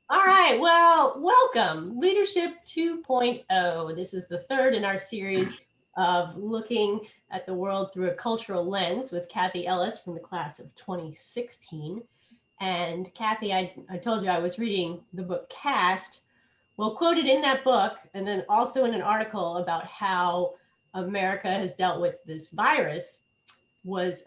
All right, well, welcome, Leadership 2.0. This is the third in our series of looking at the world through a cultural lens with Kathy Ellis from the class of 2016. And Kathy, I told you I was reading the book Cast. Well, quoted in that book, and then also in an article about how America has dealt with this virus, was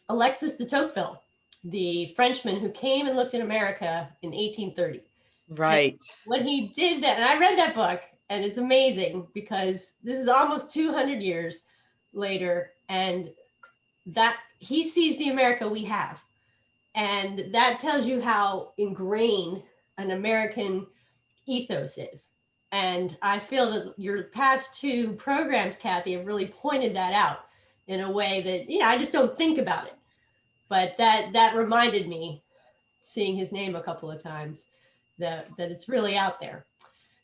Alexis de Tocqueville, the Frenchman who came and looked in America in 1830. And Right. when he did that, and I read that book, and it's amazing because this is almost 200 years later, and that he sees the America we have. And that tells you how ingrained an American ethos is. And I feel that your past two programs, Kathy, have really pointed that out in a way that, I just don't think about it. But that reminded me, seeing his name a couple of times, that it's really out there.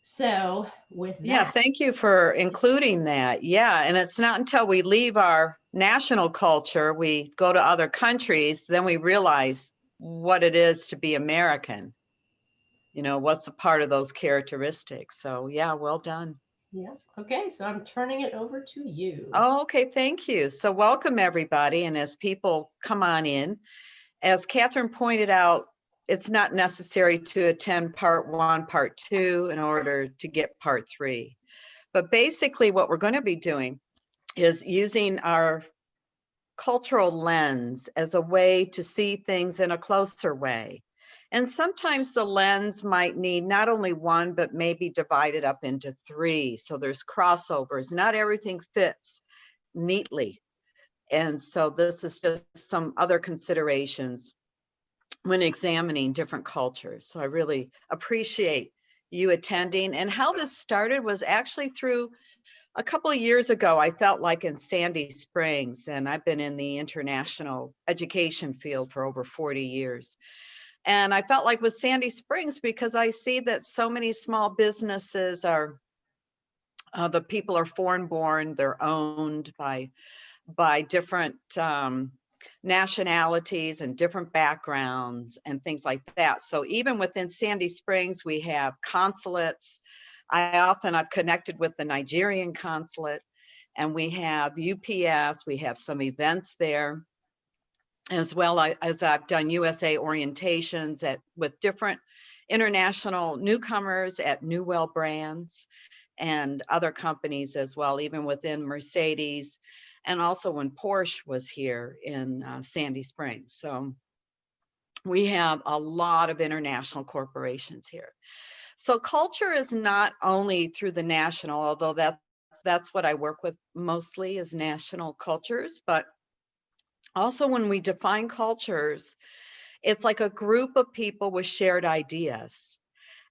So with Yeah, that, thank you for including that. Yeah, and it's not until we leave our national culture, we go to other countries, then we realize what it is to be American. What's a part of those characteristics. So yeah, well done. yeah, okay, so I'm turning it over to you. Oh, okay, thank you. So welcome everybody. And as people come on in, as Catherine pointed out, it's not necessary to attend part 1, part 2 in order to get part 3. But basically what we're going to be doing is using our cultural lens as a way to see things in a closer way. And sometimes the lens might need not only one, but maybe divided up into 3. So there's crossovers. Not everything fits neatly. And so this is just some other considerations when examining different cultures. So I really appreciate you attending. And how this started was actually through a couple of years ago. I felt like in Sandy Springs, and I've been in the international education field for over 40 years. And I felt like with Sandy Springs, because I see that so many small businesses are, the people are foreign born, they're owned by different nationalities and different backgrounds and things like that. So even within Sandy Springs, we have consulates. I've connected with the Nigerian consulate, and we have UPS, we have some events there, as well as I've done USA orientations with different international newcomers at Newell Brands and other companies as well, even within Mercedes, and also when Porsche was here in Sandy Springs. So we have a lot of international corporations here. So culture is not only through the national, although that's what I work with mostly, is national cultures, but also when we define cultures, it's like a group of people with shared ideas.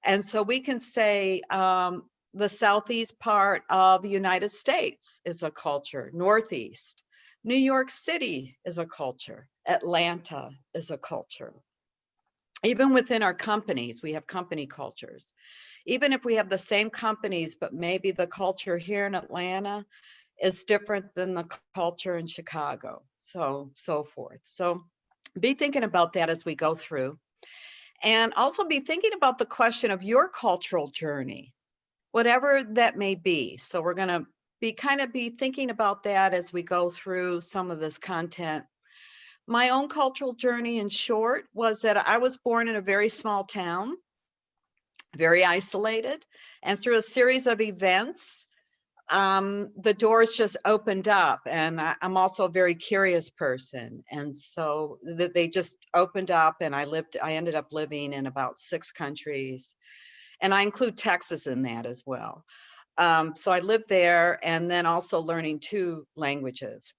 And so we can say the southeast part of the United States is a culture, Northeast. New York City is a culture. Atlanta is a culture. Even within our companies, we have company cultures. Even if we have the same companies, but maybe the culture here in Atlanta is different than the culture in Chicago, so forth. So be thinking about that as we go through. And also be thinking about the question of your cultural journey, whatever that may be. So we're going to be thinking about that as we go through some of this content. My own cultural journey, in short, was that I was born in a very small town, very isolated, and through a series of events, the doors just opened up. And I'm also a very curious person. And so they just opened up, and I ended up living in about 6 countries. And I include Texas in that as well. So I lived there, and then also learning 2 languages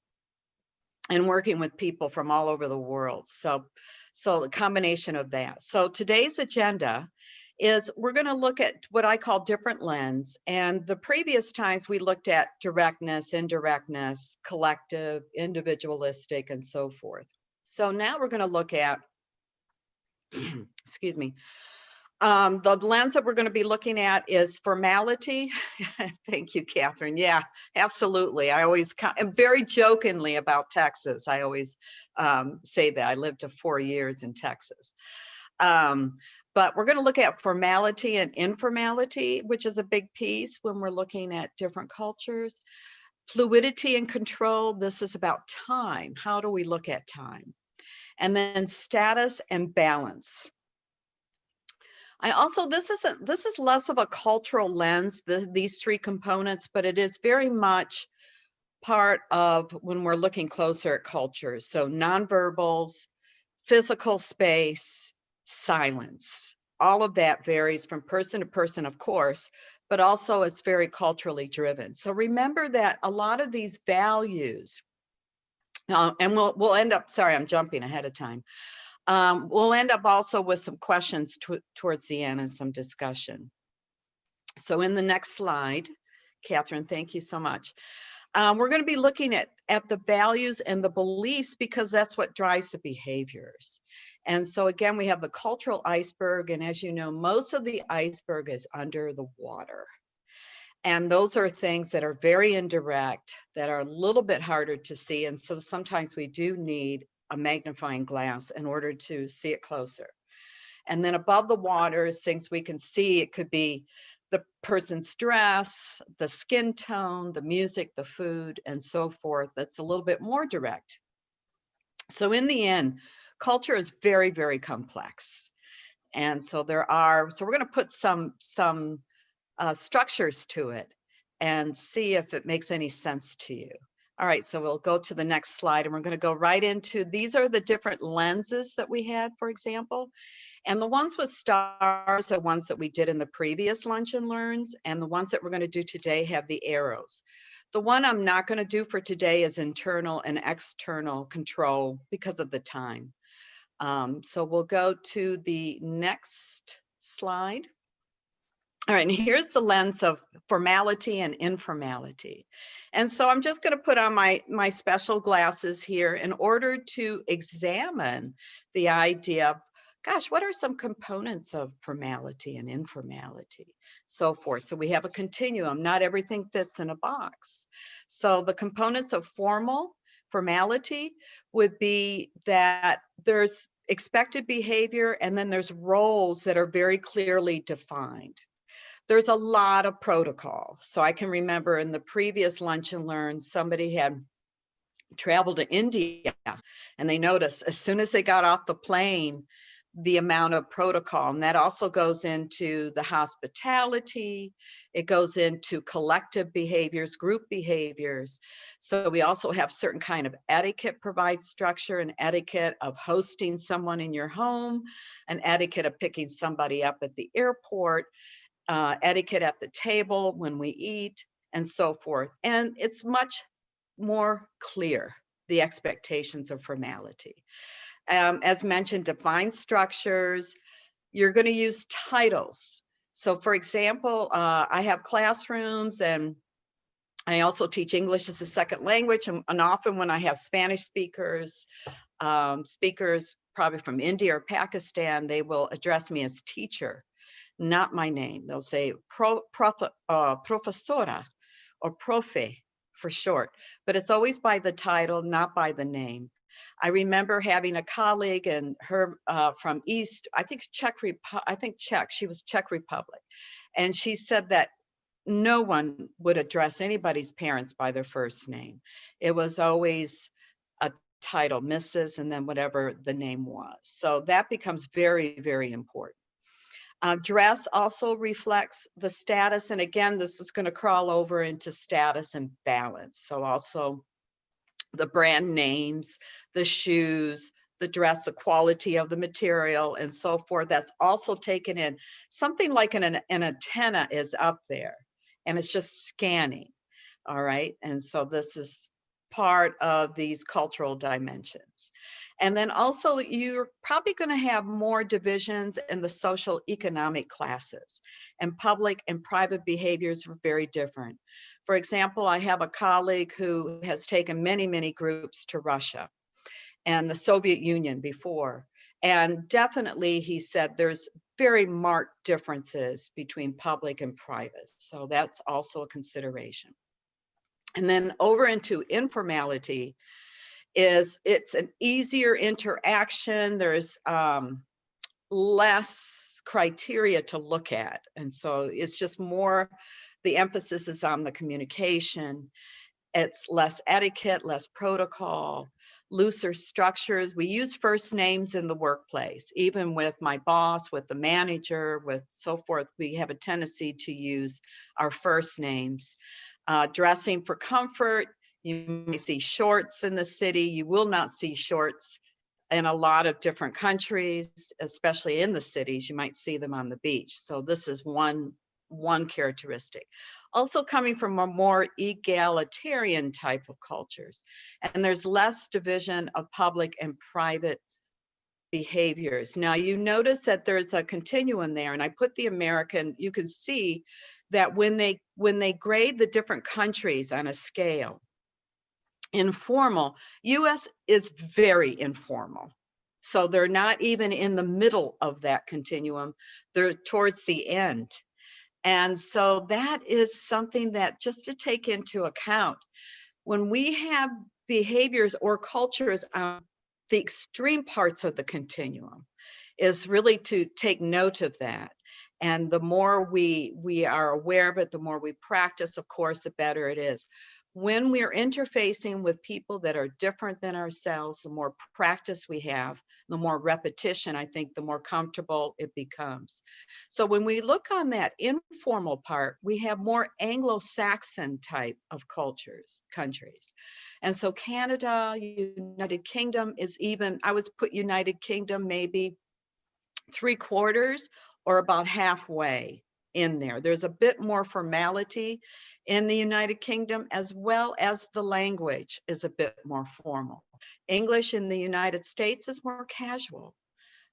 and working with people from all over the world. So a combination of that. So today's agenda is we're going to look at what I call different lens. And the previous times we looked at directness, indirectness, collective, individualistic, and so forth. So now we're going to look at, excuse me, the lens that we're going to be looking at is formality. Thank you, Catherine. Yeah, absolutely. I always, very jokingly about Texas, I always say that I lived 4 years in Texas. But we're going to look at formality and informality, which is a big piece when we're looking at different cultures. Fluidity and control, this is about time. How do we look at time? And then status and balance. This is less of a cultural lens, these three components, but it is very much part of when we're looking closer at cultures. So nonverbals, physical space, silence. All of that varies from person to person, of course, but also it's very culturally driven. So remember that a lot of these values, and we'll end up, sorry, I'm jumping ahead of time. We'll end up also with some questions towards the end and some discussion. So in the next slide, Catherine, thank you so much. We're going to be looking at the values and the beliefs because that's what drives the behaviors. And so again, we have the cultural iceberg. And as you know, most of the iceberg is under the water. And those are things that are very indirect, that are a little bit harder to see. And so sometimes we do need a magnifying glass in order to see it closer. And then above the water is things we can see. It could be the person's dress, the skin tone, the music, the food, and so forth. That's a little bit more direct. So in the end, culture is very, very complex. And so we're going to put some structures to it and see if it makes any sense to you. All right, so we'll go to the next slide and we're going to go right into, these are the different lenses that we had, for example. And the ones with stars are ones that we did in the previous Lunch and Learns, and the ones that we're going to do today have the arrows. The one I'm not going to do for today is internal and external control because of the time. So we'll go to the next slide. All right, and here's the lens of formality and informality. And so I'm just going to put on my special glasses here in order to examine the idea of, gosh, what are some components of formality and informality, so forth. So we have a continuum. Not everything fits in a box. So the components of formality would be that there's expected behavior and then there's roles that are very clearly defined. There's a lot of protocol. So I can remember in the previous Lunch and Learn, somebody had traveled to India and they noticed as soon as they got off the plane, the amount of protocol. And that also goes into the hospitality. It goes into collective behaviors, group behaviors. So we also have certain kind of etiquette provides structure, and etiquette of hosting someone in your home, an etiquette of picking somebody up at the airport, etiquette at the table when we eat, and so forth. And it's much more clear, the expectations of formality. As mentioned, defined structures. You're going to use titles. So for example, I have classrooms and I also teach English as a second language. And often when I have Spanish speakers, speakers probably from India or Pakistan, they will address me as teacher, not my name. They'll say profesora or profe for short, but it's always by the title, not by the name. I remember having a colleague and her from East, I think Czech, she was Czech Republic. And she said that no one would address anybody's parents by their first name. It was always a title, Mrs., and then whatever the name was. So that becomes very, very important. Dress also reflects the status. And again, this is going to crawl over into status and balance. So also the brand names, the shoes, the dress, the quality of the material, and so forth. That's also taken in. Something like an antenna is up there, and it's just scanning. All right. And so this is part of these cultural dimensions. And then also you're probably going to have more divisions in the social economic classes, and public and private behaviors are very different. For example, I have a colleague who has taken many, many groups to Russia and the Soviet Union before. And definitely he said there's very marked differences between public and private. So that's also a consideration. And then over into informality, it's an easier interaction. There's less criteria to look at. And so it's just more, the emphasis is on the communication. It's less etiquette, less protocol, looser structures. We use first names in the workplace, even with my boss, with the manager, with so forth. We have a tendency to use our first names. Dressing for comfort. You may see shorts in the city. You will not see shorts in a lot of different countries, especially in the cities. You might see them on the beach. So this is one characteristic. Also coming from a more egalitarian type of cultures. And there's less division of public and private behaviors. Now you notice that there's a continuum there, and I put the American, you can see that when they grade the different countries on a scale, informal, US is very informal. So they're not even in the middle of that continuum, they're towards the end. And so that is something that just to take into account when we have behaviors or cultures on the extreme parts of the continuum, is really to take note of that. And the more we are aware of it, the more we practice, of course, the better it is. When we're interfacing with people that are different than ourselves, the more practice we have, the more repetition, I think, the more comfortable it becomes. So when we look on that informal part, we have more Anglo-Saxon type of cultures, countries. And so Canada, United Kingdom is even, I would put United Kingdom maybe 3/4 or about halfway in there. There's a bit more formality in the United Kingdom, as well as the language is a bit more formal. English in the United States is more casual.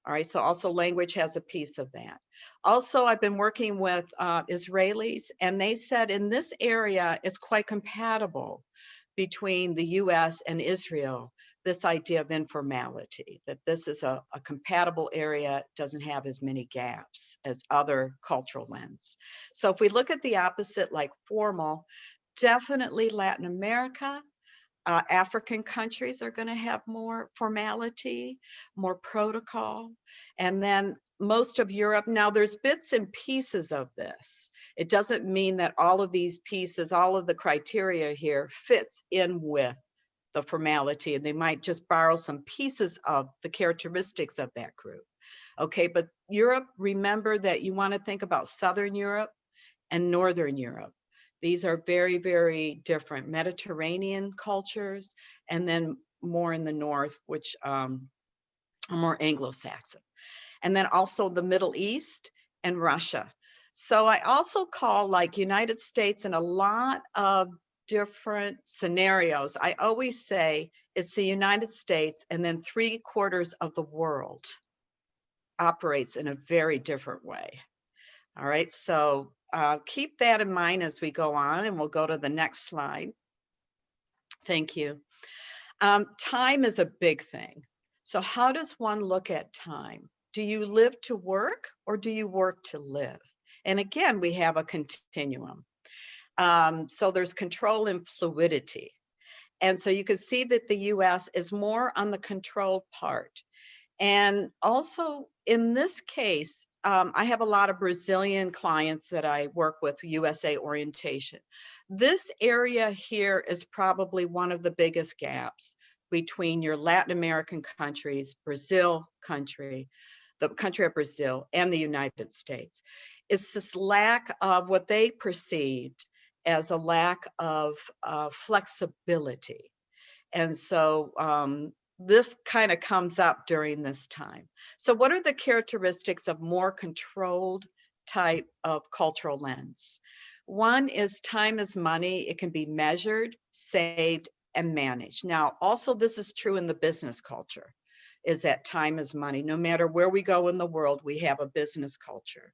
All right, so also language has a piece of that. Also, I've been working with Israelis, and they said in this area, it's quite compatible between the US and Israel, this idea of informality, that this is a compatible area, doesn't have as many gaps as other cultural lens. So if we look at the opposite, like formal, definitely Latin America, African countries are going to have more formality, more protocol, and then most of Europe. Now there's bits and pieces of this. It doesn't mean that all of these pieces, all of the criteria here fits in with the formality, and they might just borrow some pieces of the characteristics of that group. Okay, but Europe, remember that you want to think about Southern Europe and Northern Europe. These are very, very different Mediterranean cultures, and then more in the north, which are more Anglo-Saxon. And then also the Middle East and Russia. So I also call, like, United States in a lot of different scenarios. I always say it's the United States, and then 3/4 of the world operates in a very different way. All right, so keep that in mind as we go on, and we'll go to the next slide. Thank you. Time is a big thing. So how does one look at time? Do you live to work, or do you work to live? And again, we have a continuum. So there's control and fluidity. And so you can see that the US is more on the control part. And also in this case, I have a lot of Brazilian clients that I work with, USA orientation. This area here is probably one of the biggest gaps between your Latin American countries, Brazil country, the country of Brazil, and the United States. It's this lack of what they perceived as a lack of flexibility. And so this kind of comes up during this time. So what are the characteristics of more controlled type of cultural lens? One is time is money. It can be measured, saved, and managed. Now, also this is true in the business culture, is that time is money. No matter where we go in the world, we have a business culture.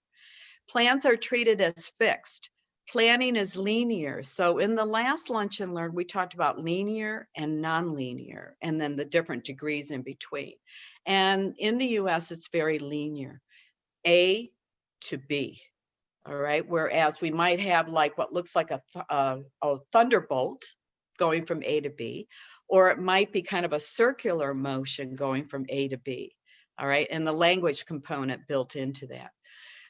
Plans are treated as fixed. Planning is linear. So in the last Lunch and Learn, we talked about linear and nonlinear, and then the different degrees in between. And in the US, it's very linear, A to B, all right? Whereas we might have like what looks like a thunderbolt going from A to B, or it might be kind of a circular motion going from A to B, all right? And the language component built into that.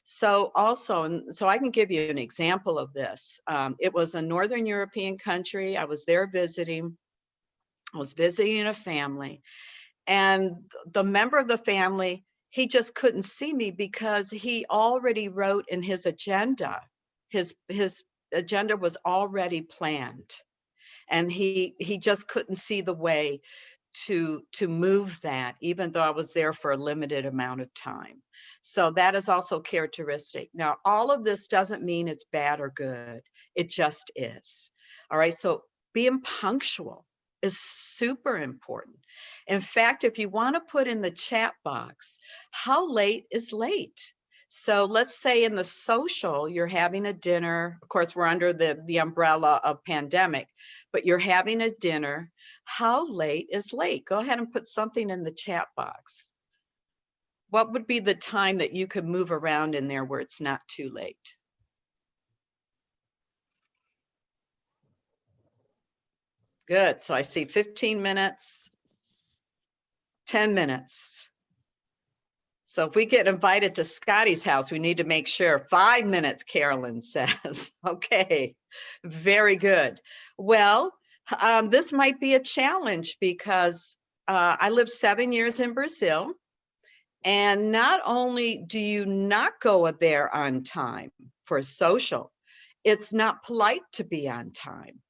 So also, and so I can give you an example of this. It was a Northern European country. I was there visiting. I was visiting a family, and the member of the family, he just couldn't see me because he already wrote in his agenda. His agenda was already planned, and he just couldn't see the way to move that, even though I was there for a limited amount of time. So that is also characteristic. Now, all of this doesn't mean it's bad or good. It just is. All right. So being punctual is super important. In fact, if you want to put in the chat box, how late is late? So let's say in the social, you're having a dinner. Of course, we're under the umbrella of pandemic, but you're having a dinner. How late is late? Go ahead and put something in the chat box. What would be the time that you could move around in there where it's not too late? Good. So I see 15 minutes, 10 minutes. So if we get invited to Scotty's house, we need to make sure 5 minutes, Carolyn says. Okay, very good. Well, this might be a challenge because I lived 7 years in Brazil. And not only do you not go there on time for social, it's not polite to be on time.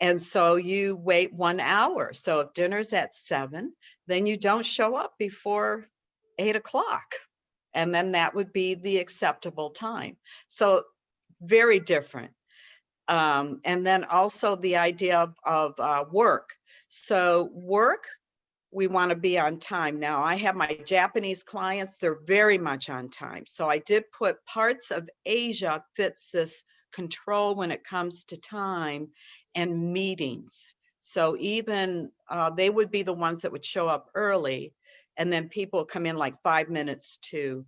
And so you wait 1 hour. So if dinner's at 7, then you don't show up before 8 o'clock. And then that would be the acceptable time. So very different. And then also the idea of work. So work, we want to be on time. Now, I have my Japanese clients, they're very much on time. So I did put parts of Asia fits this control when it comes to time and meetings. So even they would be the ones that would show up early, and then people come in like 5 minutes to.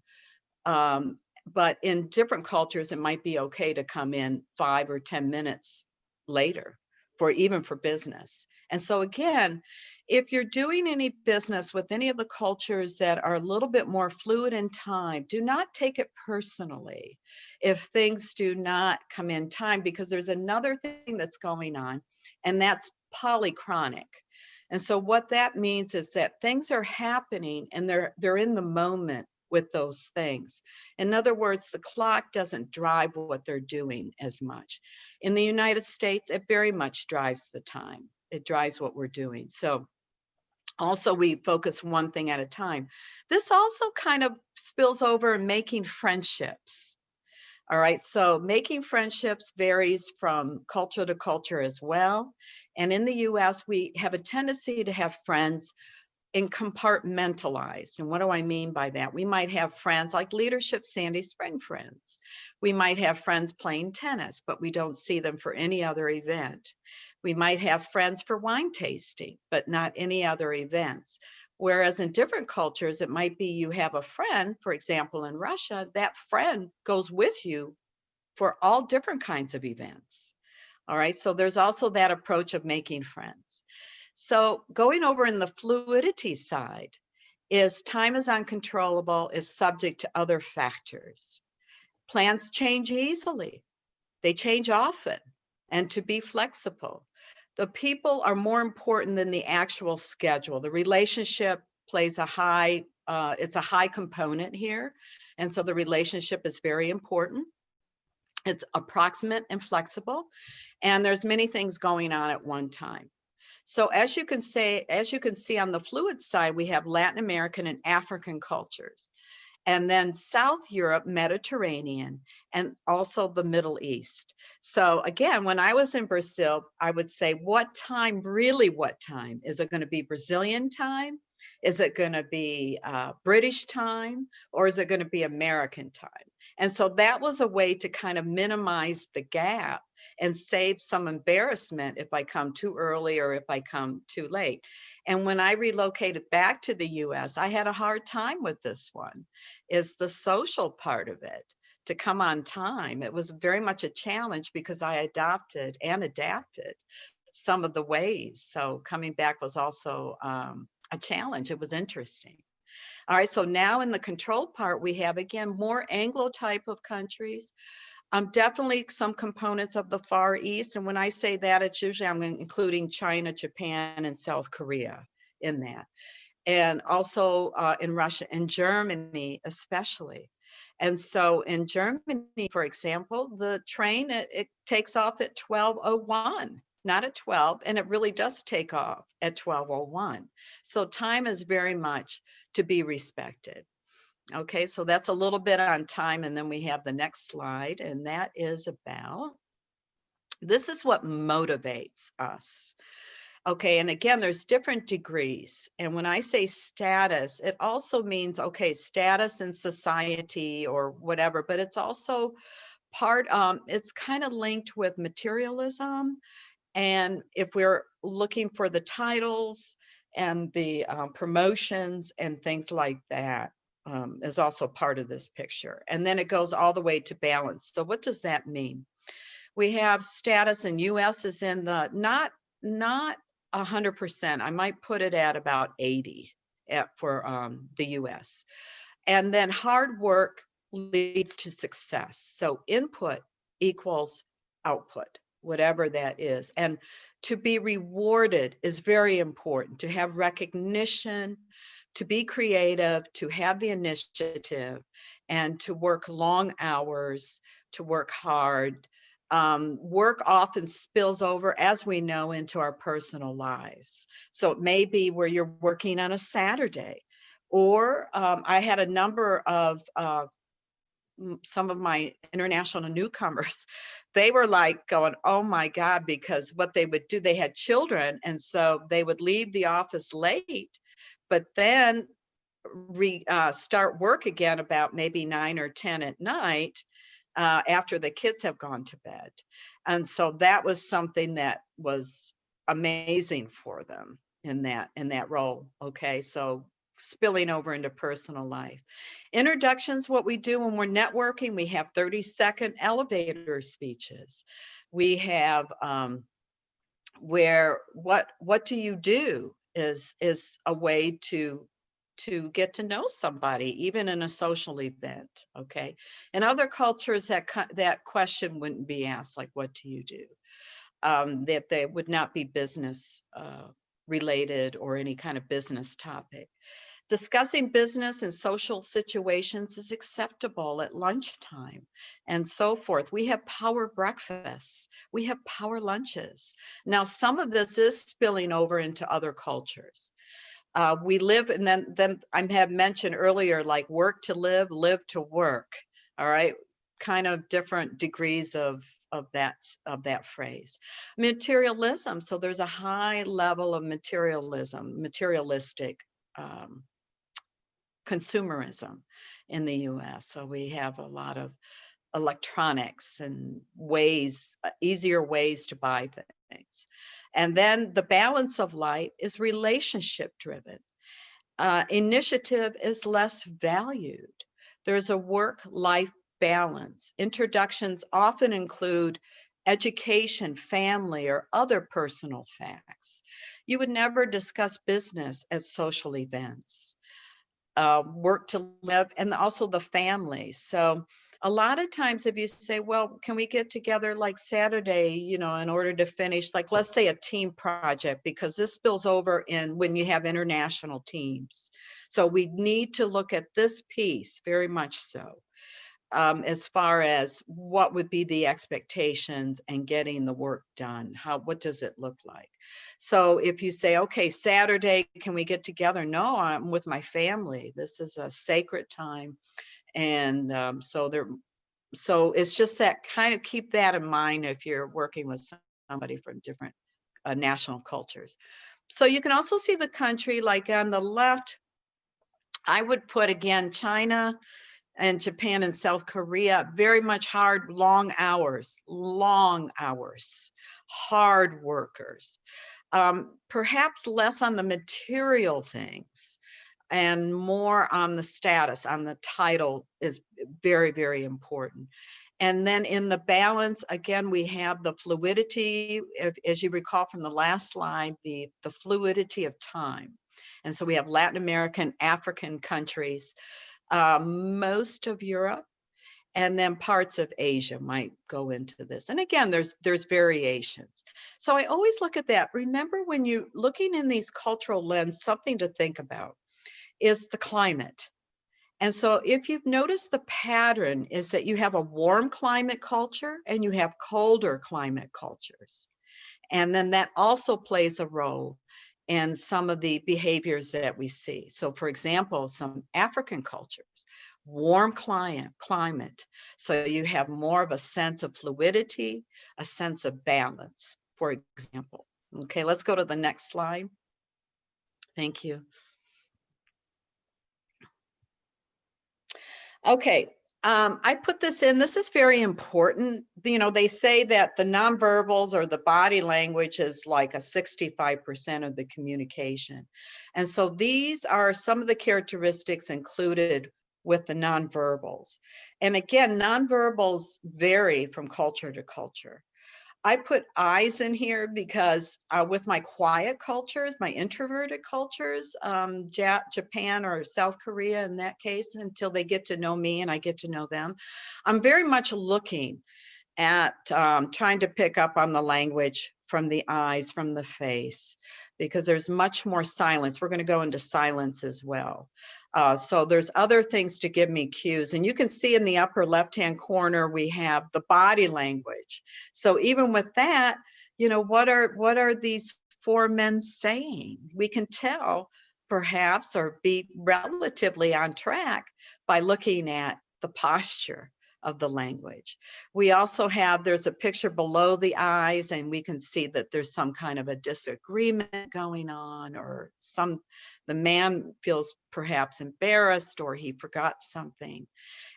But in different cultures, it might be okay to come in 5 or 10 minutes later, even for business. And so again, if you're doing any business with any of the cultures that are a little bit more fluid in time, do not take it personally if things do not come in time, because there's another thing that's going on, and that's polychronic. And so what that means is that things are happening and they're in the moment with those things. In other words, the clock doesn't drive what they're doing as much. In the United States, it very much drives the time. It drives what we're doing. So also we focus one thing at a time. This also kind of spills over in making friendships. All right, so making friendships varies from culture to culture as well. And in the US, we have a tendency to have friends and compartmentalized. And what do I mean by that? We might have friends like Leadership Sandy Spring friends. We might have friends playing tennis, but we don't see them for any other event. We might have friends for wine tasting, but not any other events. Whereas in different cultures, it might be you have a friend, for example, in Russia, that friend goes with you for all different kinds of events. All right, so there's also that approach of making friends. So going over in the fluidity side is time is uncontrollable, is subject to other factors. Plans change easily. They change often, and to be flexible. The people are more important than the actual schedule. The relationship plays it's a high component here. And so the relationship is very important. It's approximate and flexible. And there's many things going on at one time. So as you can see on the fluid side, we have Latin American and African cultures, and then South Europe, Mediterranean, and also the Middle East. So again, when I was in Brazil, I would say, what time? Is it going to be Brazilian time? Is it going to be British time? Or is it going to be American time? And so that was a way to kind of minimize the gap and save some embarrassment if I come too early or if I come too late. And when I relocated back to the US, I had a hard time with this one, is the social part of it, to come on time. It was very much a challenge because I adopted and adapted some of the ways. So coming back was also a challenge. It was interesting. All right, so now in the control part, we have, again, more Anglo type of countries. Definitely some components of the Far East. And when I say that, it's usually I'm including China, Japan, and South Korea in that. And also in Russia and Germany, especially. And so in Germany, for example, the train, it takes off at 12:01, not at 12, and it really does take off at 12:01. So time is very much to be respected. Okay, so that's a little bit on time, and then we have the next slide, and that is about, this is what motivates us. Okay, and again, there's different degrees. And when I say status, it also means, okay, status in society or whatever, but it's also part, it's kind of linked with materialism. And if we're looking for the titles and the promotions and things like that, is also part of this picture. And then it goes all the way to balance. So what does that mean? We have status in US is in the not 100%. I might put it at about 80 for the US. And then hard work leads to success. So input equals output, whatever that is. And to be rewarded is very important, to have recognition, to be creative, to have the initiative, and to work long hours, to work hard. Work often spills over, as we know, into our personal lives. So it may be where you're working on a Saturday, or I had a number of some of my international newcomers. They were like going, oh my God, because what they would do, they had children, and so they would leave the office late, but then start work again about maybe 9 or 10 at night, after the kids have gone to bed. And so that was something that was amazing for them in that role. Okay, so spilling over into personal life. Introductions, what we do when we're networking, we have 30-second elevator speeches. We have where what do you do is a way to get to know somebody, even in a social event. Okay, in other cultures, that question wouldn't be asked, like, what do you do? That they would not be business related or any kind of business topic. Discussing business and social situations is acceptable at lunchtime and so forth. We have power breakfasts. We have power lunches. Now, some of this is spilling over into other cultures. We live, and then I have mentioned earlier, like work to live, live to work. All right, kind of different degrees of that phrase. Materialism. So there's a high level of materialistic consumerism in the US. So we have a lot of electronics and easier ways to buy things. And then the balance of life is relationship driven. Initiative is less valued. There's a work-life balance. Introductions often include education, family, or other personal facts. You would never discuss business at social events. Work to live, and also the family. So a lot of times if you say, well, can we get together like Saturday, in order to finish, like, let's say a team project, because this spills over in when you have international teams. So we need to look at this piece very much so, as far as what would be the expectations and getting the work done. What does it look like? So if you say, okay, Saturday, can we get together? No, I'm with my family. This is a sacred time. And so it's just that, kind of keep that in mind if you're working with somebody from different national cultures. So you can also see the country, like on the left, I would put, again, China and Japan and South Korea, very much hard, long hours, hard workers. Perhaps less on the material things and more on the status, on the title is very, very important. And then in the balance, again, we have the fluidity, as you recall from the last slide, the fluidity of time. And so we have Latin American, African countries, most of Europe, and then parts of Asia might go into this. And again, there's variations. So I always look at that. Remember, when you're looking in these cultural lens, something to think about is the climate. And so if you've noticed, the pattern is that you have a warm climate culture and you have colder climate cultures. And then that also plays a role in some of the behaviors that we see. So for example, some African cultures, warm climate. So you have more of a sense of fluidity, a sense of balance, for example. Okay, let's go to the next slide. Thank you. Okay, I put this in. This is very important. You know, they say that the nonverbals or the body language is like a 65% of the communication. And so these are some of the characteristics included with the nonverbals. And again, nonverbals vary from culture to culture. I put eyes in here because with my quiet cultures, my introverted cultures, Japan or South Korea in that case, until they get to know me and I get to know them, I'm very much looking at trying to pick up on the language from the eyes, from the face, because there's much more silence. We're going to go into silence as well. So there's other things to give me cues. And you can see in the upper left-hand corner, we have the body language. So even with that, you know, what are these four men saying? We can tell perhaps, or be relatively on track by looking at the posture of the language. We also have, there's a picture below the eyes, and we can see that there's some kind of a disagreement going on, or the man feels perhaps embarrassed, or he forgot something.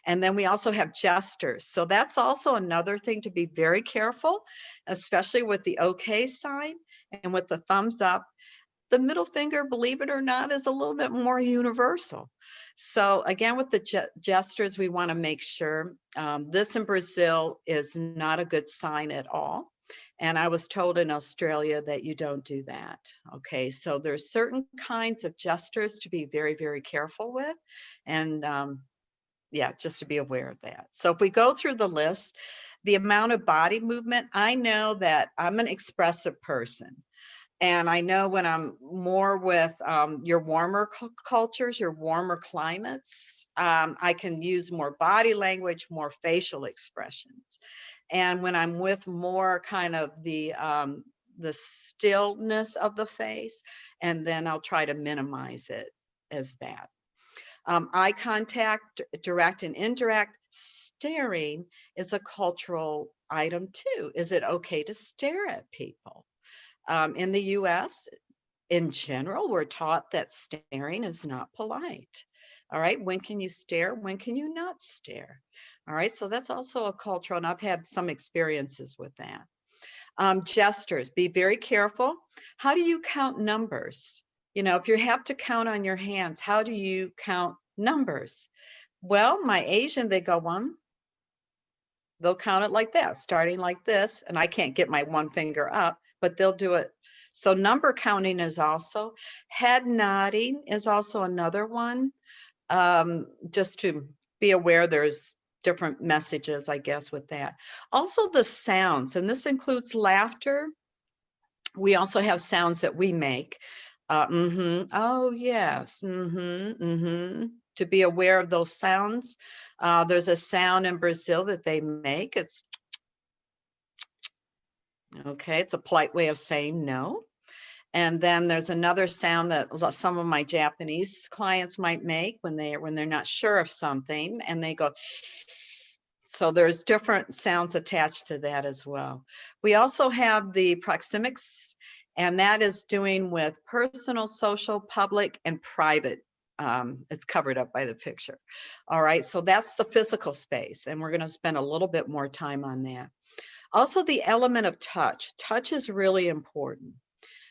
And then we also have gestures. So that's also another thing to be very careful, especially with the okay sign and with the thumbs up. The middle finger, believe it or not, is a little bit more universal. So again, with the gestures, we want to make sure this in Brazil is not a good sign at all. And I was told in Australia that you don't do that. Okay, so there's certain kinds of gestures to be very, very careful with. And yeah, just to be aware of that. So if we go through the list, the amount of body movement, I know that I'm an expressive person. And I know when I'm more with your warmer cultures, your warmer climates, I can use more body language, more facial expressions. And when I'm with more kind of the stillness of the face, and then I'll try to minimize it as that. Eye contact, direct and indirect. Staring is a cultural item too. Is it okay to stare at people? In the US, in general, we're taught that staring is not polite. All right, when can you stare? When can you not stare? All right, so that's also a cultural, and I've had some experiences with that. Gestures, be very careful. How do you count numbers? You know, if you have to count on your hands, how do you count numbers? Well, my Asian, they go one. They'll count it like that, starting like this, and I can't get my one finger up, but they'll do it. So number counting is also, head nodding is also another one. Just to be aware, there's different messages, I guess, with that. Also the sounds, and this includes laughter. We also have sounds that we make. Oh yes, to be aware of those sounds. There's a sound in Brazil that they make. It's okay. It's a polite way of saying no. And then there's another sound that some of my Japanese clients might make when they're not sure of something, and they go. So there's different sounds attached to that as well. We also have the proxemics, and that is doing with personal, social, public, and private. It's covered up by the picture. All right, so that's the physical space, and we're going to spend a little bit more time on that. Also, the element of touch. Touch is really important.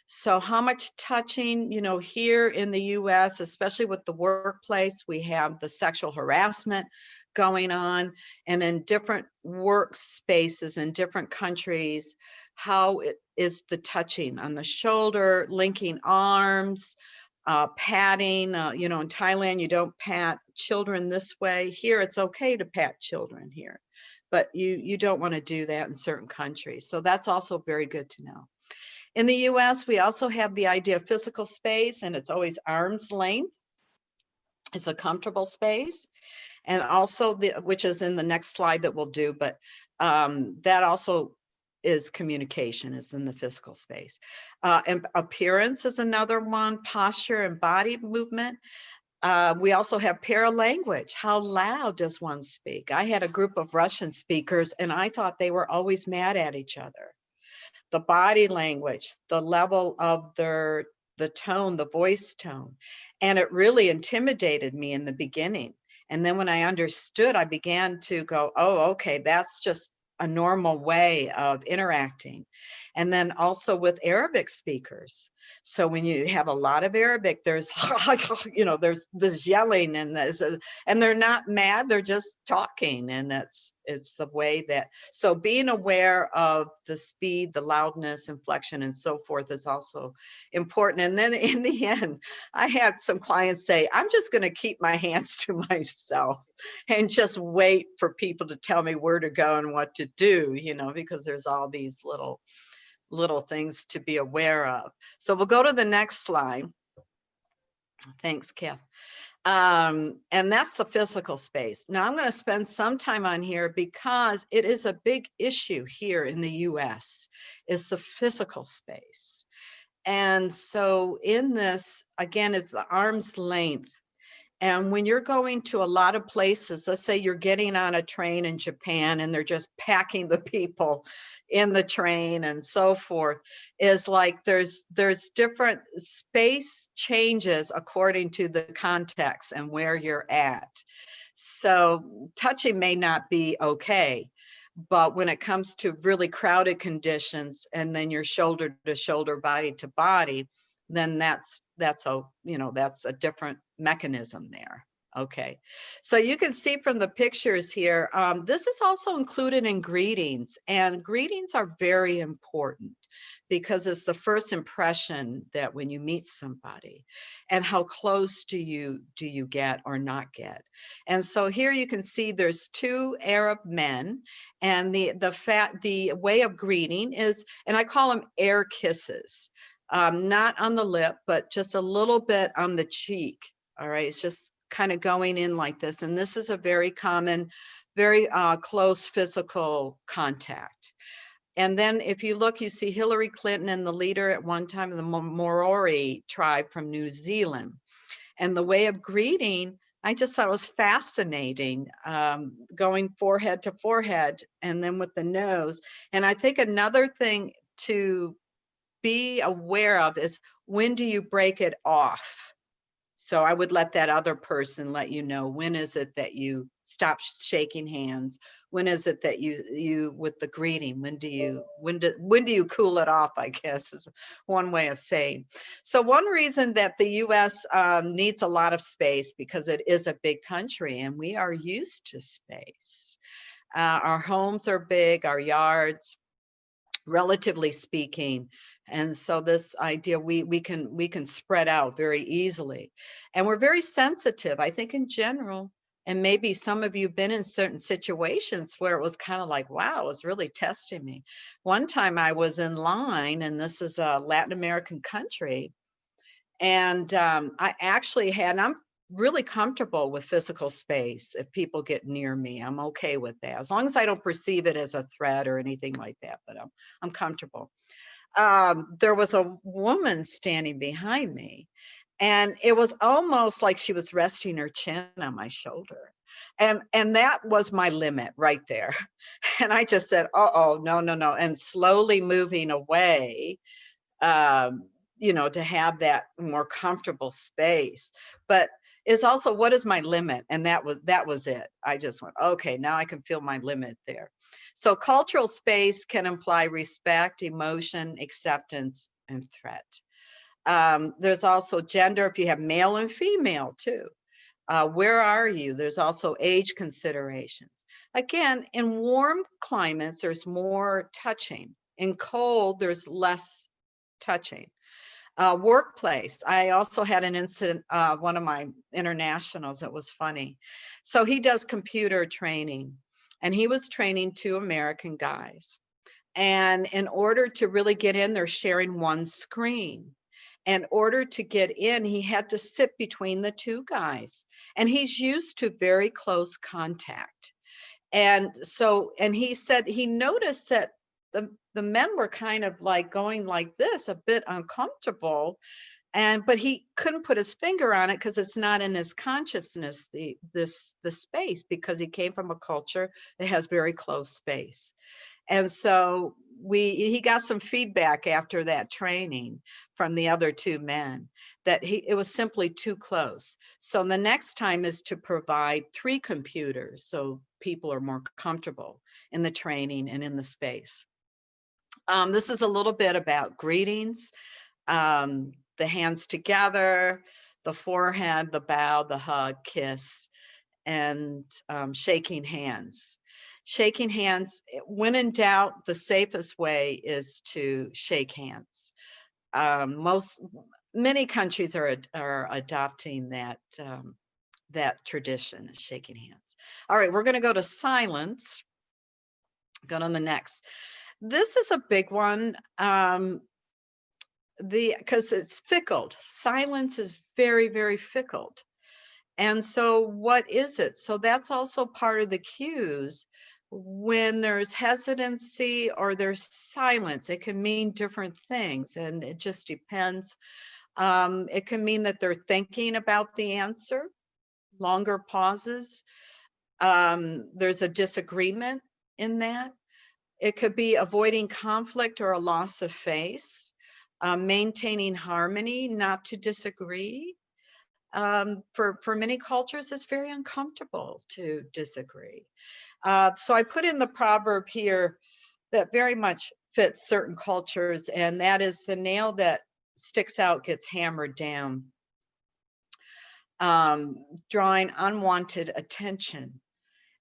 So how much touching, you know, here in the US, especially with the workplace, we have the sexual harassment going on, and in different workspaces in different countries, how is the touching on the shoulder, linking arms, patting, you know, in Thailand, you don't pat children this way. Here, it's okay to pat children here, but you don't want to do that in certain countries. So that's also very good to know. In the US, we also have the idea of physical space, and it's always arm's length. It's a comfortable space. And also, which is in the next slide that we'll do, but that also is communication, is in the physical space. And appearance is another one, posture and body movement. We also have paralanguage. How loud does one speak? I had a group of Russian speakers, and I thought they were always mad at each other. The body language, the level of the tone, the voice tone. And it really intimidated me in the beginning. And then when I understood, I began to go, oh, okay, that's just a normal way of interacting. And then also with Arabic speakers. So when you have a lot of Arabic, there's, you know, there's this yelling and this, and they're not mad, they're just talking. And it's the way that, so being aware of the speed, the loudness, inflection, and so forth is also important. And then in the end, I had some clients say, I'm just going to keep my hands to myself and just wait for people to tell me where to go and what to do, you know, because there's all these little things to be aware of. So we'll go to the next slide. Thanks, Kev. And that's the physical space. Now I'm going to spend some time on here because it is a big issue here in the US, is the physical space. And so in this, again, is the arm's length. And when you're going to a lot of places, let's say you're getting on a train in Japan and they're just packing the people in the train and so forth, is like there's different space changes according to the context and where you're at. So touching may not be okay, but when it comes to really crowded conditions and then you're shoulder to shoulder, body to body, then that's a, you know, that's a different mechanism there. Okay, so you can see from the pictures here, this is also included in greetings, and greetings are very important because it's the first impression that when you meet somebody, and how close do you get or not get. And so here you can see there's two Arab men, and the way of greeting is, and I call them air kisses. Not on the lip, but just a little bit on the cheek. All right, it's just kind of going in like this. And this is a very common, very close physical contact. And then if you look, you see Hillary Clinton and the leader at one time of the Maori tribe from New Zealand. And the way of greeting, I just thought it was fascinating, going forehead to forehead and then with the nose. And I think another thing to be aware of is, when do you break it off? So I would let that other person let you know, when is it that you stop shaking hands? When is it that you with the greeting, when do you cool it off, I guess is one way of saying. So one reason that the US needs a lot of space, because it is a big country and we are used to space. Our homes are big, our yards, relatively speaking. And so this idea, we can spread out very easily. And we're very sensitive, I think, in general. And maybe some of you have been in certain situations where it was kind of like, wow, it was really testing me. One time I was in line, and this is a Latin American country. And I actually had, I'm really comfortable with physical space. If people get near me, I'm okay with that, as long as I don't perceive it as a threat or anything like that, but I'm comfortable. There was a woman standing behind me, and it was almost like she was resting her chin on my shoulder. And that was my limit right there. And I just said, oh, no, and slowly moving away, you know, to have that more comfortable space. But it's also, what is my limit? And that was it. I just went, okay, now I can feel my limit there. So cultural space can imply respect, emotion, acceptance, and threat. There's also gender, if you have male and female too. Where are you? There's also age considerations. Again, in warm climates, there's more touching. In cold, there's less touching. Workplace. I also had an incident, one of my internationals that was funny. So he does computer training, and he was training 2 American guys. And in order to really get in, they're sharing one screen. In order to get in, he had to sit between the 2 guys. And he's used to very close contact. And so, and he said he noticed that the men were kind of like going like this, a bit uncomfortable. But he couldn't put his finger on it because it's not in his consciousness, the space, because he came from a culture that has very close space. And so he got some feedback after that training from the other 2 men that it was simply too close. So the next time is to provide 3 computers so people are more comfortable in the training and in the space. This is a little bit about greetings, the hands together, the forehead, the bow, the hug, kiss, and shaking hands. Shaking hands, when in doubt, the safest way is to shake hands. Many countries are adopting that tradition of shaking hands. All right, we're going to go to silence. Go on the next. This is a big one because it's fickle. Silence is very, very fickle. And so what is it? So that's also part of the cues. When there's hesitancy or there's silence, it can mean different things, and it just depends. It can mean that they're thinking about the answer, longer pauses. There's a disagreement in that. It could be avoiding conflict or a loss of face, maintaining harmony, not to disagree. For many cultures, it's very uncomfortable to disagree. So I put in the proverb here that very much fits certain cultures, and that is the nail that sticks out gets hammered down, drawing unwanted attention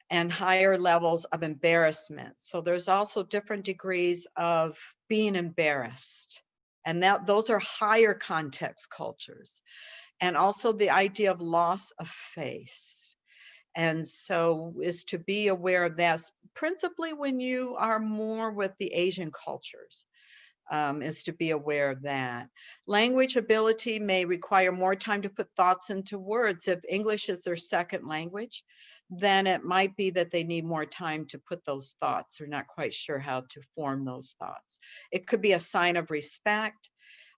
and higher levels of embarrassment. So there's also different degrees of being embarrassed, and those are higher context cultures. And also the idea of loss of face. And so is to be aware of that, principally when you are more with the Asian cultures, is to be aware of that. Language ability may require more time to put thoughts into words. If English is their second language, then it might be that they need more time to put those thoughts. They're not quite sure how to form those thoughts. It could be a sign of respect.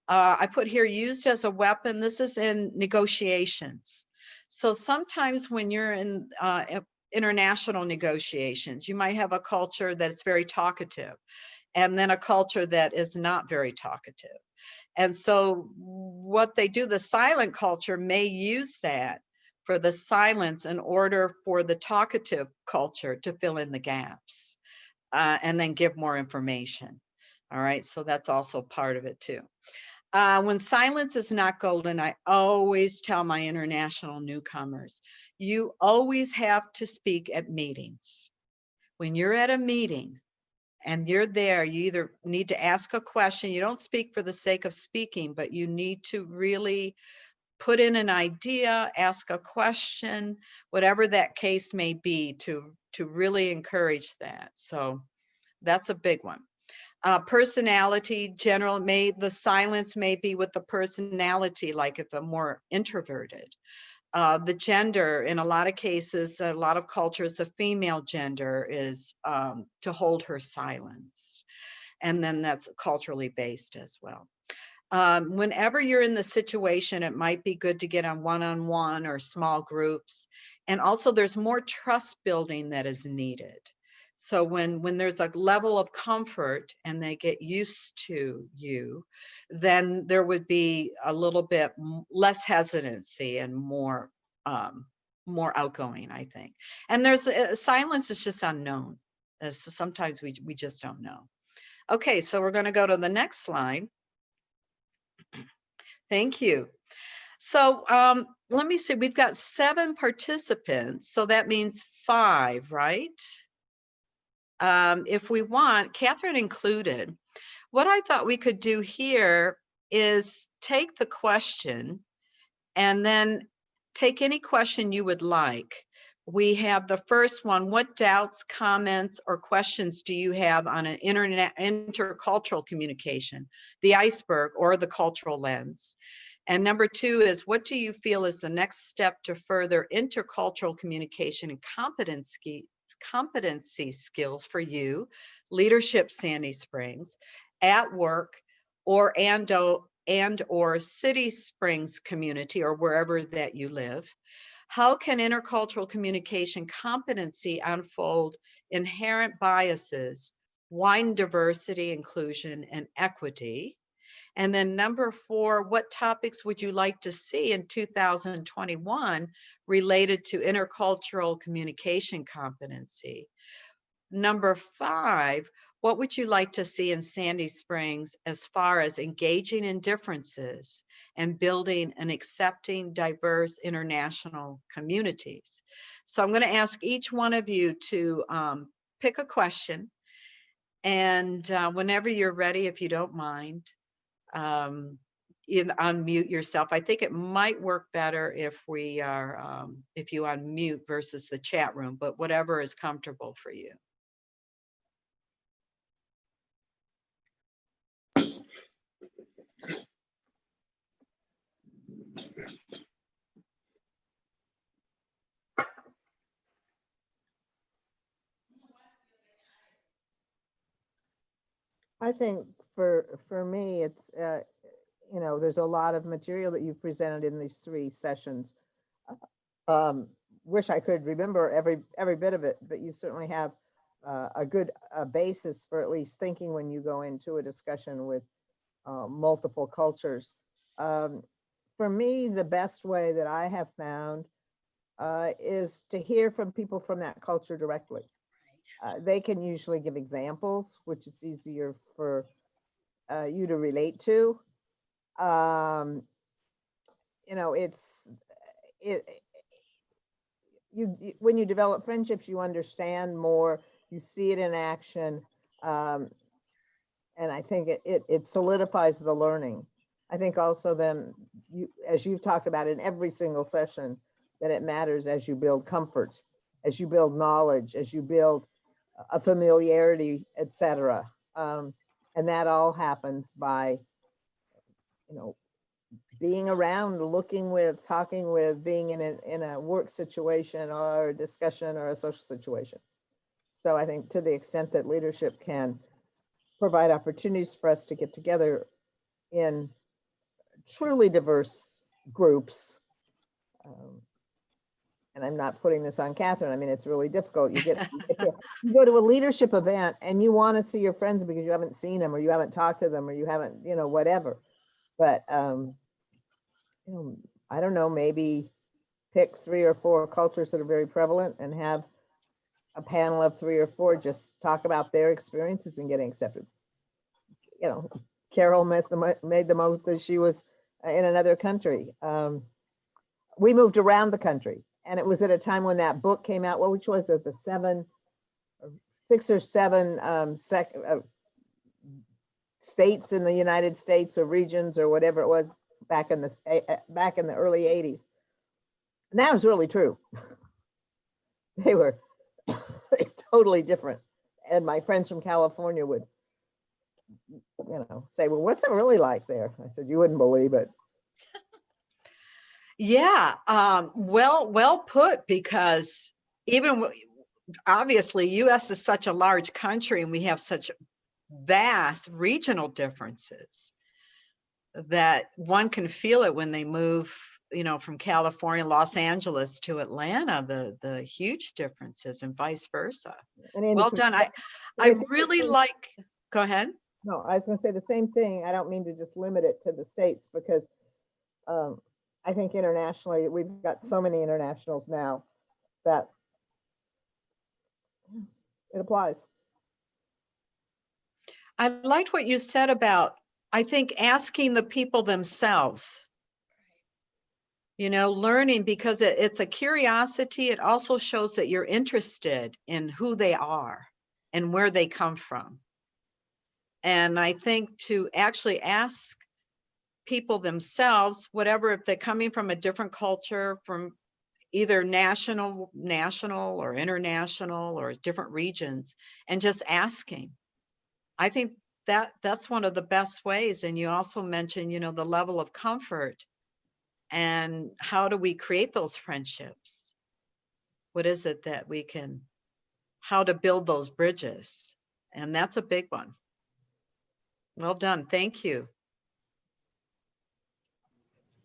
I put here used as a weapon. This is in negotiations. So sometimes when you're in international negotiations, you might have a culture that's very talkative, and then a culture that is not very talkative. And so what they do, the silent culture may use that for the silence in order for the talkative culture to fill in the gaps and then give more information. All right, so that's also part of it too. When silence is not golden, I always tell my international newcomers, you always have to speak at meetings. When you're at a meeting and you're there, you either need to ask a question. You don't speak for the sake of speaking, but you need to really put in an idea, ask a question, whatever that case may be, to really encourage that. So that's a big one. Personality, the silence may be with the personality, like if I'm more introverted. The gender, in a lot of cases, a lot of cultures, the female gender is to hold her silence. And then that's culturally based as well. Whenever you're in the situation, it might be good to get on one-on-one or small groups. And also there's more trust building that is needed. So when there's a level of comfort and they get used to you, then there would be a little bit less hesitancy and more outgoing, I think. And there's silence is just unknown. Sometimes we just don't know. Okay, so we're going to go to the next slide. Thank you. So let me see, we've got 7 participants, so that means 5, right? If we want, Catherine included, what I thought we could do here is take the question and then take any question you would like. We have the first one: what doubts, comments, or questions do you have on an intercultural communication, the iceberg or the cultural lens? And number 2 is, what do you feel is the next step to further intercultural communication and competency skills for you, Leadership Sandy Springs, at work, or City Springs community, or wherever that you live? How can intercultural communication competency unfold inherent biases, widen diversity, inclusion, and equity? And then number 4, what topics would you like to see in 2021 related to intercultural communication competency? Number 5, what would you like to see in Sandy Springs as far as engaging in differences and building an accepting, diverse international communities? So I'm going to ask each one of you to pick a question. And whenever you're ready, if you don't mind, unmute yourself. I think it might work better if we are, if you unmute versus the chat room, but whatever is comfortable for you. I think for me, it's, you know, there's a lot of material that you've presented in these 3 sessions. Wish I could remember every bit of it, but you certainly have a good basis for at least thinking when you go into a discussion with multiple cultures. For me, the best way that I have found is to hear from people from that culture directly. They can usually give examples, which it's easier for you to relate to. You know, when you develop friendships, you understand more, you see it in action. And I think it solidifies the learning. I think also then, as you've talked about in every single session, that it matters as you build comfort, as you build knowledge, as you build a familiarity, etc. And that all happens by, you know, being around, looking with, talking with, being in a work situation or a discussion or a social situation. So I think to the extent that leadership can provide opportunities for us to get together in truly diverse groups, and I'm not putting this on Catherine, I mean, it's really difficult. You go to a leadership event and you want to see your friends because you haven't seen them or you haven't talked to them or you haven't, you know, whatever. But, you know, I don't know, maybe pick 3 or 4 cultures that are very prevalent and have a panel of 3 or 4 just talk about their experiences in getting accepted. You know, Carol made the most that she was in another country. We moved around the country, and it was at a time when that book came out. Well, which was it? The 6 or 7 states in the United States or regions or whatever it was back in the early 80s. And that was really true. They were totally different. And my friends from California would, you know, say, well, what's it really like there? I said, you wouldn't believe it. Yeah, well put, because even obviously US is such a large country and we have such vast regional differences that one can feel it when they move, you know, from California, Los Angeles to Atlanta, the huge differences, and vice versa. And Andy, well done. I really like, go ahead. No, I was going to say the same thing. I don't mean to just limit it to the States, because I think internationally, we've got so many internationals now that it applies. I liked what you said about, I think, asking the people themselves, you know, learning, because it's a curiosity. It also shows that you're interested in who they are and where they come from. And I think to actually ask people themselves, whatever, if they're coming from a different culture, from either national or international or different regions, and just asking. I think that's one of the best ways. And you also mentioned, you know, the level of comfort and how do we create those friendships? What is it that we can, how to build those bridges? And that's a big one. Well done. Thank you.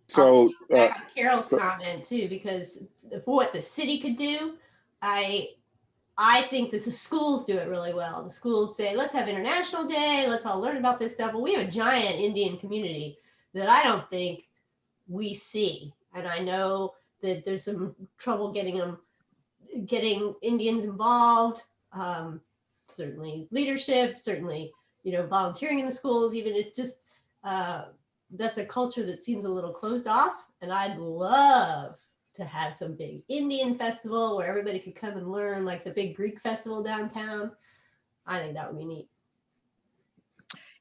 So, back to Carol's comment too, because for what the city could do, I think that the schools do it really well. The schools say, let's have International Day, let's all learn about this stuff. But we have a giant Indian community that I don't think we see. And I know that there's some trouble getting Indians involved. Certainly leadership, certainly, you know, volunteering in the schools, even it's just, that's a culture that seems a little closed off. And I'd love to have some big Indian festival where everybody could come and learn, like the big Greek festival downtown. I think that would be neat.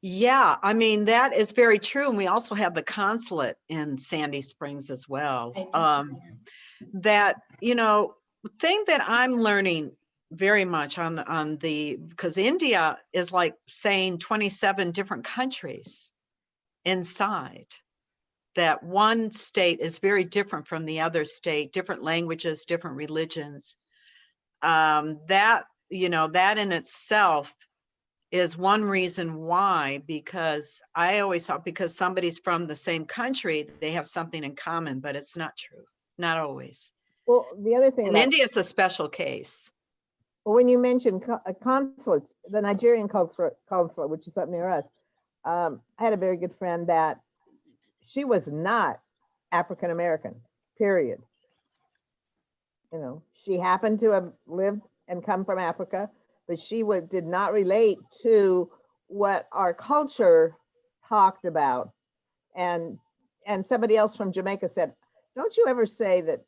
Yeah, I mean, that is very true. And we also have the consulate in Sandy Springs as well. That, you know, thing that I'm learning very much on the, because India is like saying 27 different countries inside. That one state is very different from the other state, different languages, different religions. That, you know, that in itself is one reason why, because I always thought because somebody's from the same country, they have something in common, but it's not true. Not always. Well, the other thing And about, India is a special case. well, when you mentioned consulates, the Nigerian consulate, which is up near us, I had a very good friend that she was not African American, period. You know, she happened to have lived and come from Africa, but she did not relate to what our culture talked about. And somebody else from Jamaica said, don't you ever say that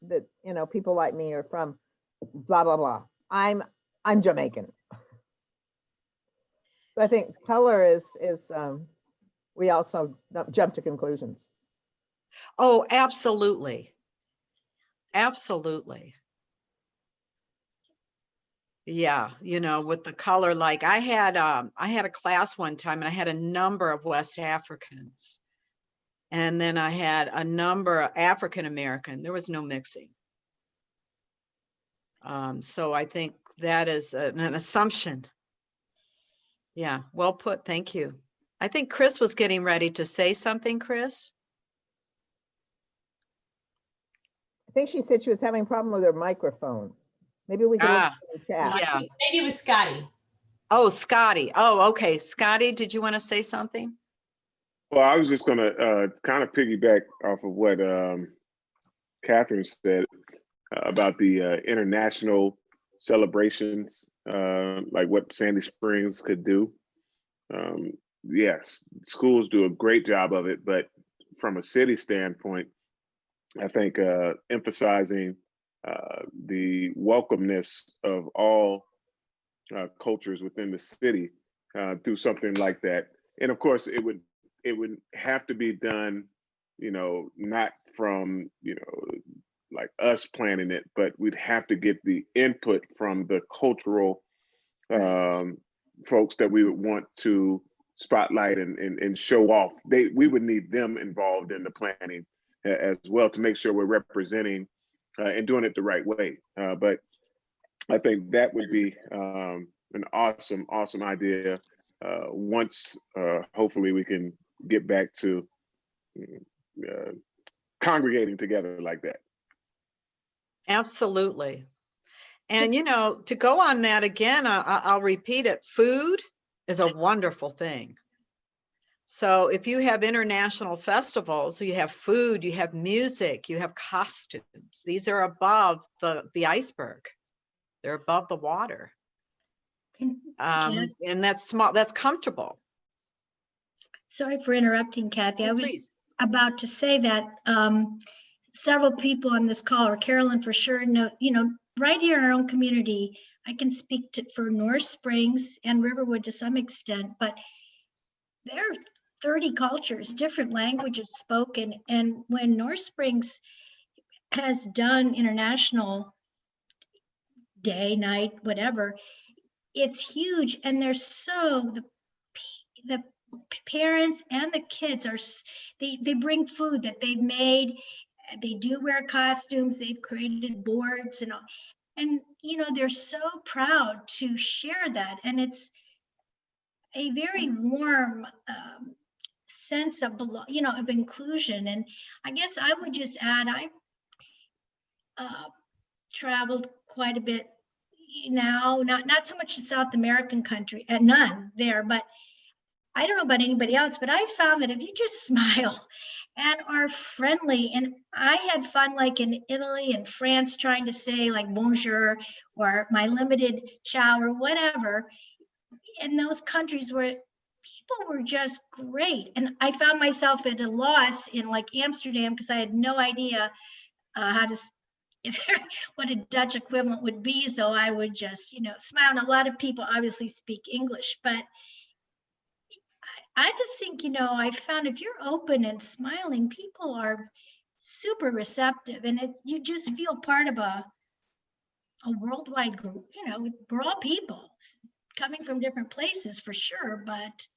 you know, people like me are from blah blah blah. I'm Jamaican. So I think color is we also jump to conclusions. Oh, absolutely. Absolutely. Yeah, you know, with the color, like I had a class one time and I had a number of West Africans. And then I had a number of African American. There was no mixing. So I think that is an assumption. Yeah, well put. Thank you. I think Chris was getting ready to say something, Chris. I think she said she was having a problem with her microphone. Maybe we can look in the chat. Yeah. Maybe it was Scotty. Oh, Scotty. Oh, okay. Scotty, did you want to say something? well, I was just going to kind of piggyback off of what Catherine said about the international celebrations, like what Sandy Springs could do. Yes, schools do a great job of it, but from a city standpoint, I think emphasizing the welcomeness of all cultures within the city through something like that, and of course, it would have to be done, you know, not from, you know, like us planning it, but we'd have to get the input from the cultural folks that we would want to spotlight and show off. We would need them involved in the planning as well to make sure we're representing and doing it the right way. But I think that would be an awesome idea. Once hopefully we can get back to congregating together like that. Absolutely. And, you know, to go on that again, I'll repeat it. Food is a wonderful thing. So if you have international festivals, you have food, you have music, you have costumes. These are above the iceberg. They're above the water. And that's small, that's comfortable. Sorry for interrupting, Kathy. I was Please. about to say that several people on this call, or Carolyn for sure, know, you know, right here in our own community, I can speak for North Springs and Riverwood to some extent, but there are 30 cultures, different languages spoken. And when North Springs has done international day, night, whatever, it's huge. And they're so, the parents and the kids are, they bring food that they've made. They do wear costumes. They've created boards and all. And, you know, they're so proud to share that. And it's a very warm sense of, you know, of inclusion. And I guess I would just add, I traveled quite a bit now, not so much to South American country, none there, but I don't know about anybody else, but I found that if you just smile and are friendly, and I had fun like in Italy and France trying to say like bonjour or my limited ciao or whatever, in those countries where people were just great. And I found myself at a loss in like Amsterdam because I had no idea how to, what a Dutch equivalent would be. So I would just, you know, smile. And a lot of people obviously speak English, but I just think, you know, I found if you're open and smiling, people are super receptive, and you just feel part of a worldwide group. You know, we're all people coming from different places for sure, but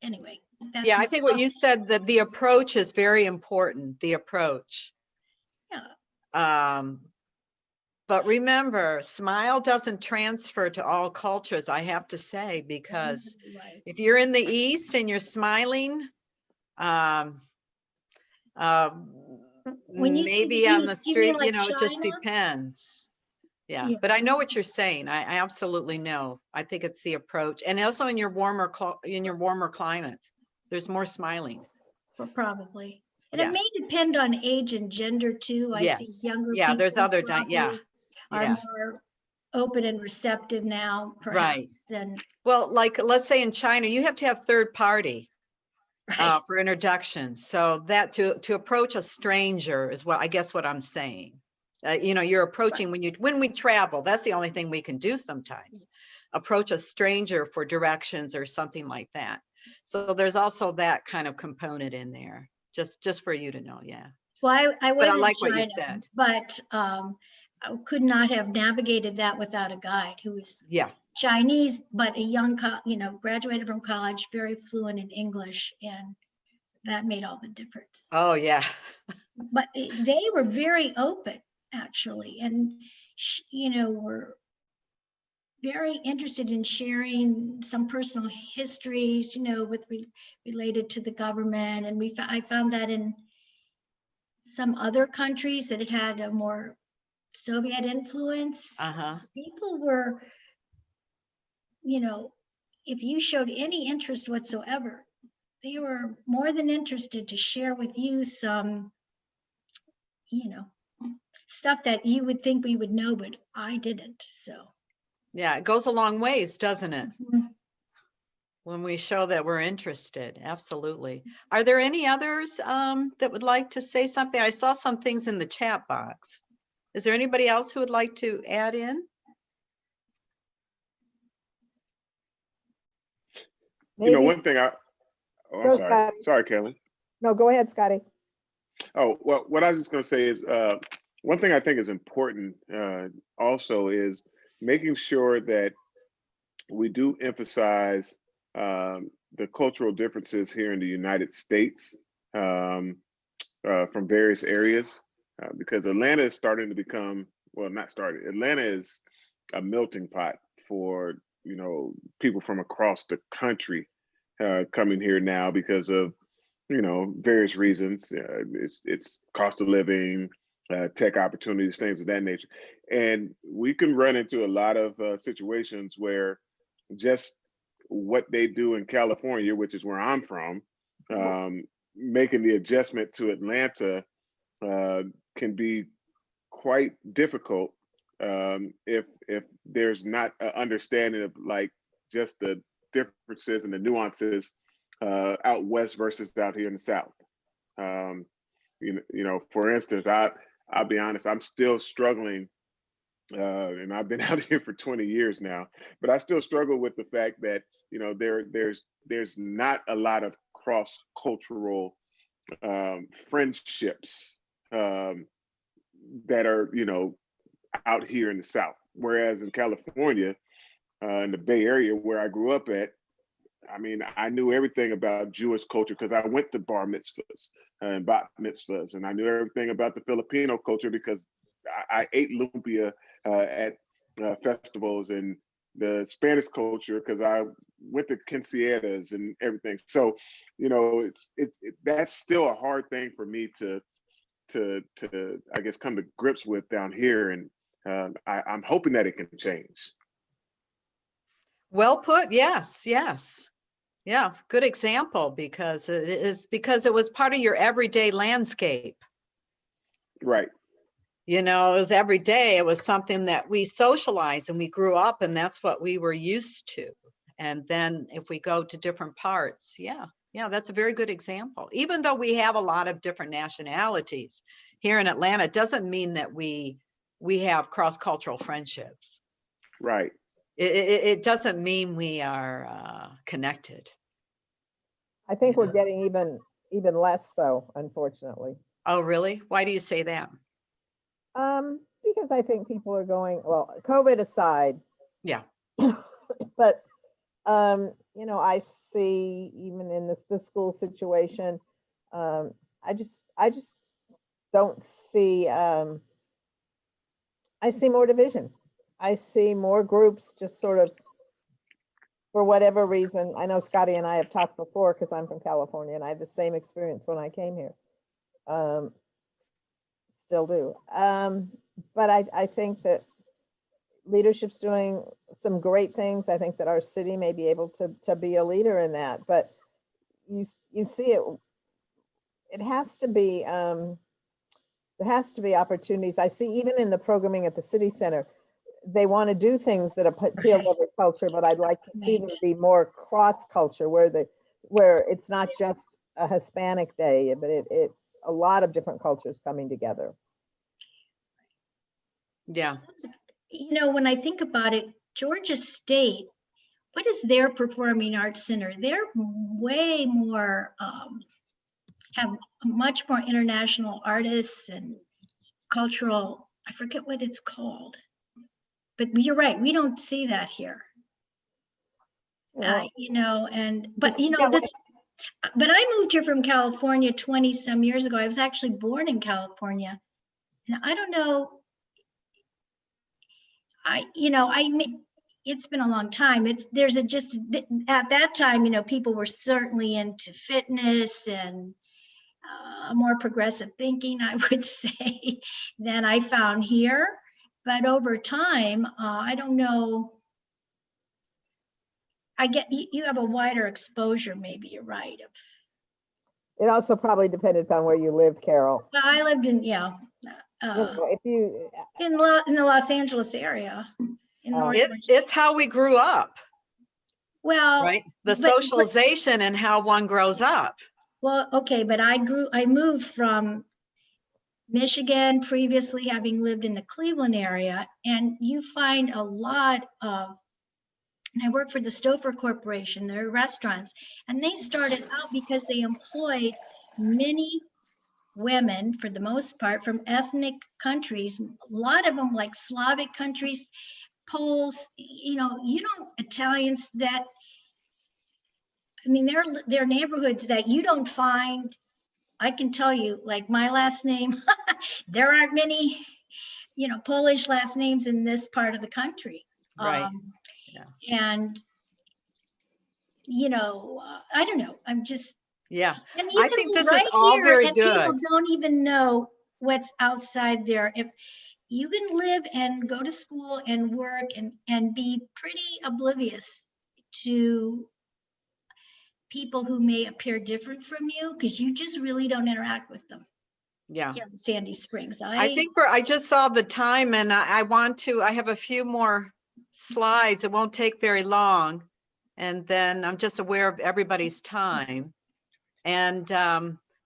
anyway. Yeah, I think what you said, that the approach is very important, the approach. Yeah. But remember, smile doesn't transfer to all cultures, I have to say, because if you're in the East and you're smiling, maybe on the street, you know, it just depends. Yeah, but I know what you're saying. I absolutely know. I think it's the approach, and also in your warmer climates, there's more smiling. Probably, and it may depend on age and gender too. I think younger people, there's other are more open and receptive now, perhaps, than. Well, like let's say in China, you have to have third party for introductions. So that to approach a stranger is what I guess what I'm saying. You know, you're approaching when we travel, that's the only thing we can do sometimes. Approach a stranger for directions or something like that. So there's also that kind of component in there, just for you to know. Yeah. Well, I was like in China, what you said, but I could not have navigated that without a guide who was Chinese, but a young, you know, graduated from college, very fluent in English, and that made all the difference. Oh yeah. But they were very open, actually, and you know, were very interested in sharing some personal histories, you know, related to the government. And I found that in some other countries that had a more Soviet influence, people were, you know, if you showed any interest whatsoever, they were more than interested to share with you some, you know, stuff that you would think we would know, but I didn't. So yeah, it goes a long ways, doesn't it? When we show that we're interested. Absolutely. Are there any others that would like to say something? I saw some things in the chat box. Is there anybody else who would like to add in? Maybe. You know, one thing I'm sorry. Sorry, Kelly. No, go ahead, Scotty. Oh, well, what I was just going to say is one thing I think is important also is making sure that we do emphasize the cultural differences here in the United States from various areas, because Atlanta is starting to become, well, not started. Atlanta is a melting pot for, you know, people from across the country coming here now because of, you know, various reasons. It's cost of living, tech opportunities, things of that nature. And we can run into a lot of situations where just what they do in California, which is where I'm from, making the adjustment to Atlanta can be quite difficult if there's not an understanding of like just the differences and the nuances out west versus out here in the South. You know, for instance, I'll be honest, I'm still struggling and I've been out here for 20 years now, but I still struggle with the fact that, you know, there's not a lot of cross-cultural friendships that are, you know, out here in the South. Whereas in California, in the Bay Area where I grew up at, I mean, I knew everything about Jewish culture because I went to bar mitzvahs and bat mitzvahs, and I knew everything about the Filipino culture because I ate lumpia at festivals, and the Spanish culture because I went to quinceañeras and everything. So, you know, that's still a hard thing for me to I guess come to grips with down here, and I'm hoping that it can change. Well put. Yes, yes. Yeah, good example, because it was part of your everyday landscape. Right. You know, it was every day. It was something that we socialized and we grew up, and that's what we were used to. And then if we go to different parts, yeah, that's a very good example. Even though we have a lot of different nationalities here in Atlanta, it doesn't mean that we have cross-cultural friendships. Right. It doesn't mean we are connected. I think we're getting even less so, unfortunately. Oh, really? Why do you say that? Because I think people are going, well, COVID aside. Yeah. But you know, I see even in this school situation, I just don't see. I see more division. I see more groups just sort of, for whatever reason. I know Scotty and I have talked before because I'm from California and I had the same experience when I came here. Still do. But I think that leadership's doing some great things. I think that our city may be able to be a leader in that, but you see it has to be, there has to be opportunities. I see even in the programming at the city center, they want to do things that appeal to every culture, but I'd like to see there be more cross culture where it's not just a Hispanic day, but it's a lot of different cultures coming together. Yeah. You know, when I think about it, Georgia State, what is their performing arts center? They're way more, have much more international artists and cultural, I forget what it's called. But you're right, we don't see that here. Well, You know, but you know, but I moved here from California 20 some years ago. I was actually born in California. And I don't know, it's been a long time. Just at that time, you know, people were certainly into fitness and more progressive thinking, I would say, than I found here. But over time, I don't know. I get you have a wider exposure, maybe you're right. It also probably depended upon where you lived, Carol. Well, I lived in, If you in the Los Angeles area. It's how we grew up. Well, right? The socialization and how one grows up. Well, okay, but I moved from Michigan, previously having lived in the Cleveland area, and you find a lot of, and I work for the Stouffer Corporation, they're restaurants, and they started out because they employed many women, for the most part, from ethnic countries, a lot of them like Slavic countries, Poles, Italians that, I mean, they're neighborhoods that you don't find. I can tell you, like my last name, there aren't many, Polish last names in this part of the country. Right. And, I don't know. I'm just. Yeah. And I think this is all very good. People don't even know what's outside there. If you can live and go to school and work and be pretty oblivious to people who may appear different from you, because you just really don't interact with them. Yeah. Here in Sandy Springs. I think I just saw the time, and I have a few more slides. It won't take very long. And then I'm just aware of everybody's time. And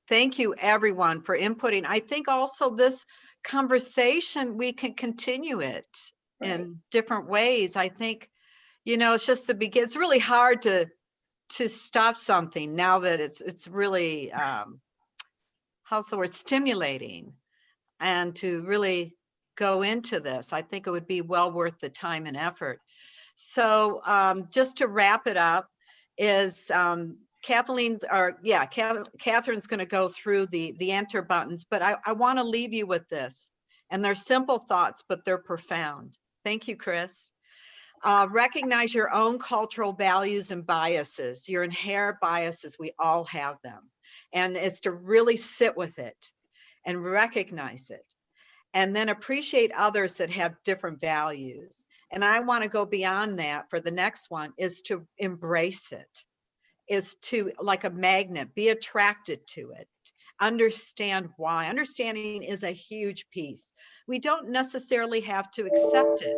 thank you everyone for inputting. I think also this conversation, we can continue it Right. in different ways. I think, it's just the begin. It's really hard to stop something now that it's really, how's the word, stimulating, and to really go into this. I think it would be well worth the time and effort. So just to wrap it up is Catherine's going to go through the enter buttons, but I want to leave you with this. And they're simple thoughts, but they're profound. Thank you, Chris. Recognize your own cultural values and biases, your inherent biases. We all have them. And it's to really sit with it and recognize it. And then appreciate others that have different values. And I want to go beyond that for the next one, is to embrace it, is to, like a magnet, be attracted to it. Understand why. Understanding is a huge piece. We don't necessarily have to accept it,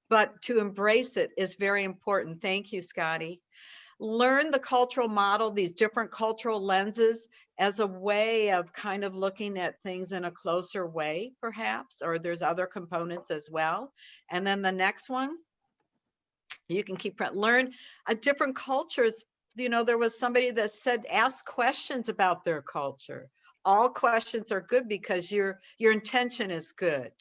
but to embrace it is very important. Thank you, Scotty. Learn the cultural model, these different cultural lenses, as a way of kind of looking at things in a closer way, perhaps, or there's other components as well. And then the next one, you can learn different cultures. There was somebody that said, ask questions about their culture. All questions are good because your intention is good.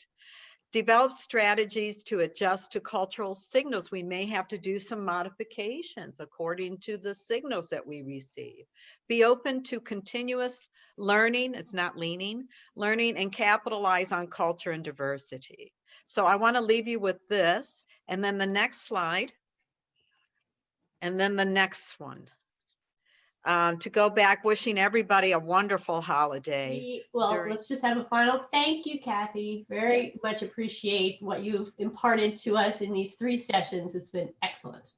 Develop strategies to adjust to cultural signals. We may have to do some modifications according to the signals that we receive. Be open to continuous learning. It's not leaning, learning, and capitalize on culture and diversity. So I want to leave you with this, and then the next slide, and then the next one. To go back, wishing everybody a wonderful holiday. Let's just have a final thank you, Kathy. Very much appreciate what you've imparted to us in these 3 sessions. It's been excellent.